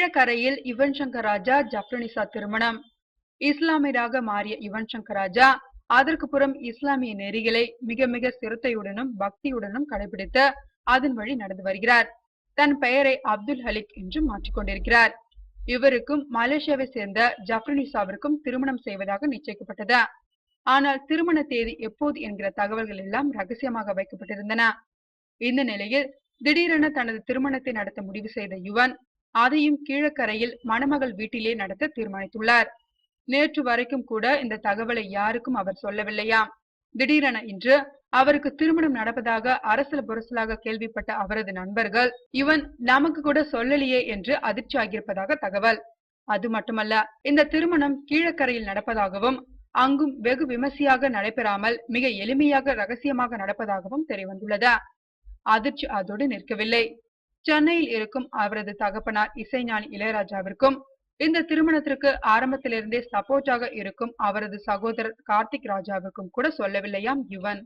கீழக்கரையில் யுவன் சங்கர் ராஜா ஜப்ரனிசா திருமணம். இஸ்லாமியராக மாறிய யுவன் சங்கர் ராஜா அதற்கு புறம் இஸ்லாமிய நெறிகளை மிக மிக சிரத்தையுடனும் பக்தியுடனும் கடைபிடித்து அதன் வழி நடந்து வருகிறார். தன் பெயரை அப்துல் ஹலீக் என்று மாற்றிக்கொண்டிருக்கிறார். இவருக்கும் மலேசியாவை சேர்ந்த ஜப்ரனிசாவிற்கும் திருமணம் செய்வதாக நிச்சயிக்கப்பட்டது. ஆனால் திருமண தேதி எப்போது என்கிற தகவல்கள் எல்லாம் ரகசியமாக வைக்கப்பட்டிருந்தன. இந்த நிலையில் திடீரென தனது திருமணத்தை நடத்த முடிவு செய்த யுவன் அதையும் கீழக்கரையில் மணமகள் வீட்டிலே நடத்த தீர்மானித்துள்ளார். நேற்று வரைக்கும் கூட இந்த தகவலை யாருக்கும் அவர் சொல்லவில்லையாம். திடீரென இன்று அவருக்கு திருமணம் நடப்பதாக அரசல புரசலாக கேள்விப்பட்ட அவரது நண்பர்கள் இவன் நமக்கு கூட சொல்லலையே என்று அதிர்ச்சி ஆகியிருப்பதாக தகவல். அது மட்டுமல்ல, இந்த திருமணம் கீழக்கரையில் நடப்பதாகவும் அங்கும் வெகு விமர்சையாக நடைபெறாமல் மிக எளிமையாக ரகசியமாக நடப்பதாகவும் தெரியவந்துள்ளது. அதிர்ச்சி அதோடு நிற்கவில்லை. சென்னையில் இருக்கும் அவரது தகப்பனார் இசைஞானி இளையராஜாவிற்கும் இந்த திருமணத்திற்கு ஆரம்பத்திலிருந்தே சப்போர்ட்டாக இருக்கும் அவரது சகோதரர் கார்த்திக் ராஜாவுக்கும் கூட சொல்லவில்லையாம் யுவன்.